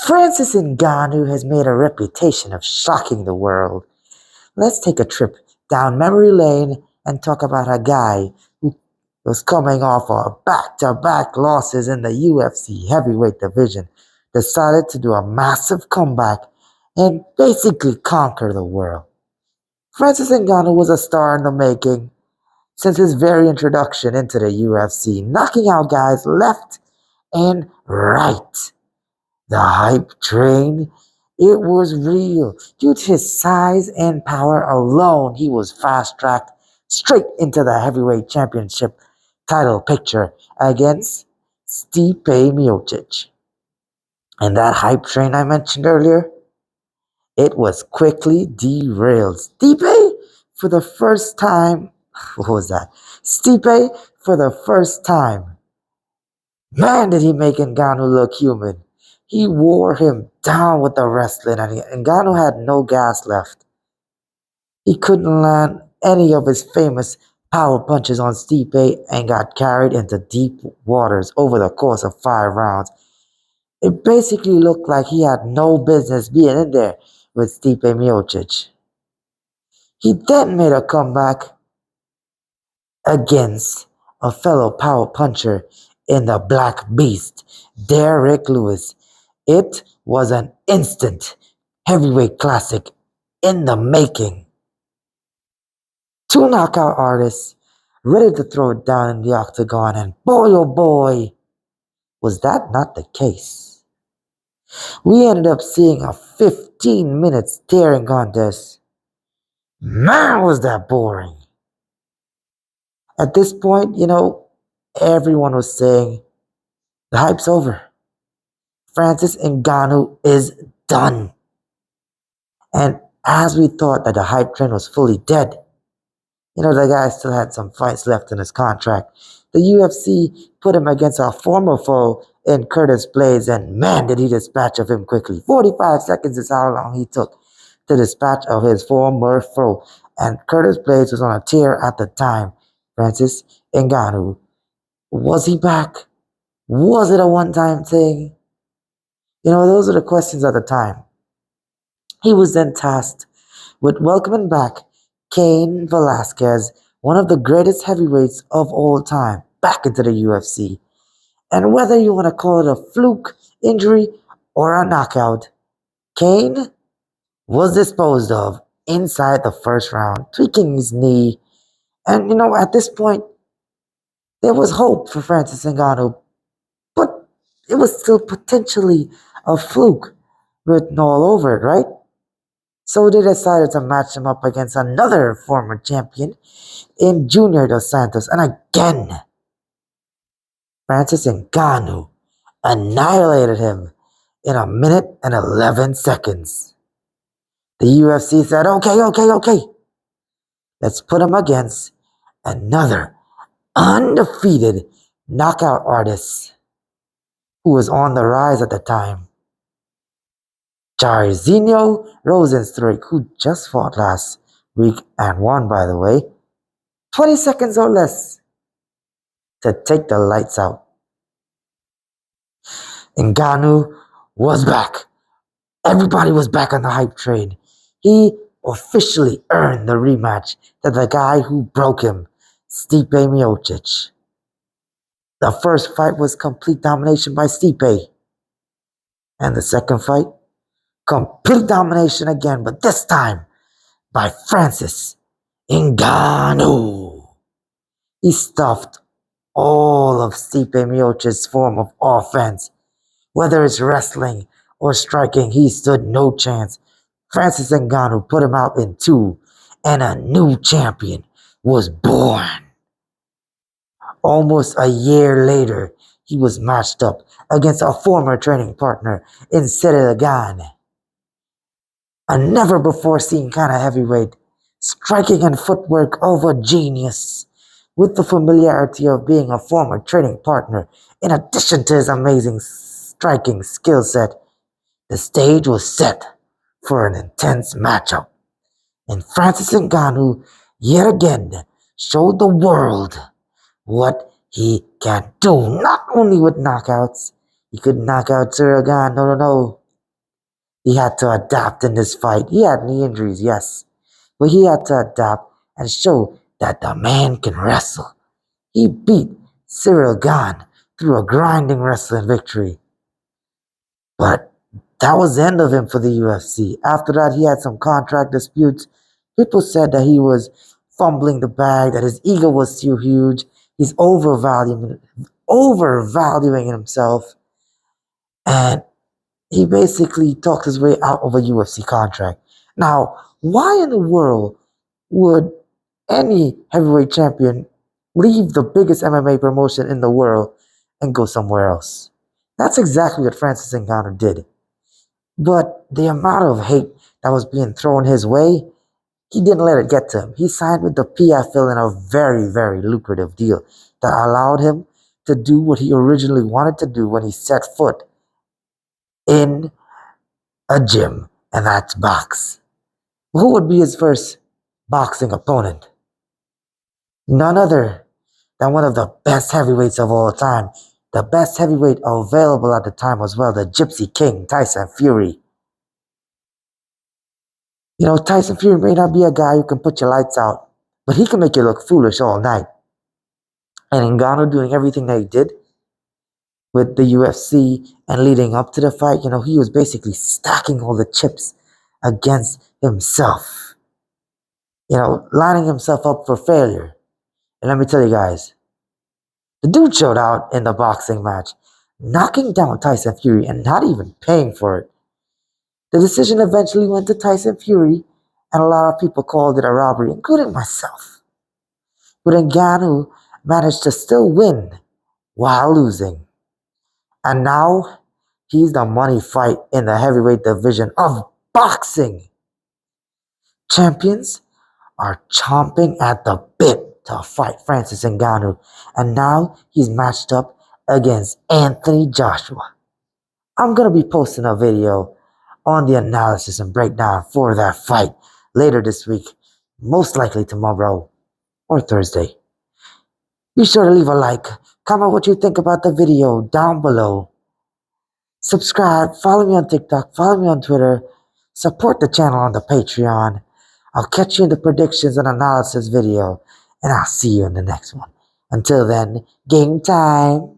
Francis Ngannou has made a reputation of shocking the world. Let's take a trip down memory lane and talk about a guy who was coming off of back-to-back losses in the UFC heavyweight division, decided to do a massive comeback and basically conquer the world. Francis Ngannou was a star in the making since his very introduction into the UFC, knocking out guys left and right. The hype train, it was real. Due to his size and power alone, he was fast-tracked straight into the heavyweight championship title picture against Stipe Miocic. And that hype train I mentioned earlier, it was quickly derailed. Stipe, for the first time, what was that? Stipe, for the first time, man, did he make Ngannou look human. He wore him down with the wrestling, and Ngannou had no gas left. He couldn't land any of his famous power punches on Stipe and got carried into deep waters over the course of 5 rounds. It basically looked like he had no business being in there with Stipe Miocic. He then made a comeback against a fellow power puncher in the Black Beast, Derrick Lewis. It was an instant heavyweight classic in the making. Two knockout artists ready to throw it down in the octagon, and boy oh boy, was that not the case. We ended up seeing a 15-minute staring contest. Man, was that boring. At this point, everyone was saying, the hype's over. Francis Ngannou is done. And as we thought that the hype train was fully dead, the guy still had some fights left in his contract. The UFC put him against a former foe in Curtis Blades, and man, did he dispatch of him quickly. 45 seconds is how long he took to dispatch of his former foe. And Curtis Blades was on a tear at the time. Francis Ngannou, was he back? Was it a one-time thing? Those are the questions at the time. He was then tasked with welcoming back Cain Velasquez, one of the greatest heavyweights of all time, back into the UFC. And whether you want to call it a fluke injury or a knockout, Cain was disposed of inside the first round, tweaking his knee. And, at this point, there was hope for Francis Ngannou, but it was still potentially a fluke written all over it, right? So they decided to match him up against another former champion in Junior Dos Santos. And again, Francis Ngannou annihilated him in 1 minute and 11 seconds. The UFC said, okay. Let's put him against another undefeated knockout artist who was on the rise at the time. Jairzinho Rozenstruik, who just fought last week and won, by the way, 20 seconds or less to take the lights out. Ngannou was back. Everybody was back on the hype train. He officially earned the rematch to the guy who broke him, Stipe Miocic. The first fight was complete domination by Stipe. And the second fight, complete domination again, but this time by Francis Ngannou. He stuffed all of Stipe Miocic's form of offense. Whether it's wrestling or striking, he stood no chance. Francis Ngannou put him out in 2, and a new champion was born. Almost a year later, he was matched up against a former training partner in Cyril Gane. A never-before-seen kind of heavyweight, striking and footwork of a genius, with the familiarity of being a former training partner, in addition to his amazing striking skill set. The stage was set for an intense matchup, and Francis Ngannou yet again showed the world what he can do, not only with knockouts. He couldn't knock out Cyril Gane. No, no, no. He had to adapt in this fight. He had knee injuries, yes. But he had to adapt and show that the man can wrestle. He beat Cyril Gane through a grinding wrestling victory. But that was the end of him for the UFC. After that, he had some contract disputes. People said that he was fumbling the bag, that his ego was too huge. He's overvaluing himself. And he basically talked his way out of a UFC contract. Now, why in the world would any heavyweight champion leave the biggest MMA promotion in the world and go somewhere else? That's exactly what Francis Ngannou did. But the amount of hate that was being thrown his way, he didn't let it get to him. He signed with the PFL in a very, very lucrative deal that allowed him to do what he originally wanted to do when he set foot in a gym, and that's box. Who would be his first boxing opponent? None other than one of the best heavyweights of all time. The best heavyweight available at the time as well, the Gypsy King, Tyson Fury. You know, Tyson Fury may not be a guy who can put your lights out, but he can make you look foolish all night. And Ngannou doing everything that he did with the UFC and leading up to the fight, you know, he was basically stacking all the chips against himself. You know, lining himself up for failure. And let me tell you guys, the dude showed out in the boxing match, knocking down Tyson Fury and not even paying for it. The decision eventually went to Tyson Fury, and a lot of people called it a robbery, including myself. But Ngannou managed to still win while losing. And now, he's the money fight in the heavyweight division of boxing. Champions are chomping at the bit to fight Francis Ngannou, and now he's matched up against Anthony Joshua. I'm going to be posting a video on the analysis and breakdown for that fight later this week, most likely tomorrow or Thursday. Be sure to leave a like, comment what you think about the video down below. Subscribe, follow me on TikTok, follow me on Twitter, support the channel on the Patreon. I'll catch you in the predictions and analysis video, and I'll see you in the next one. Until then, game time.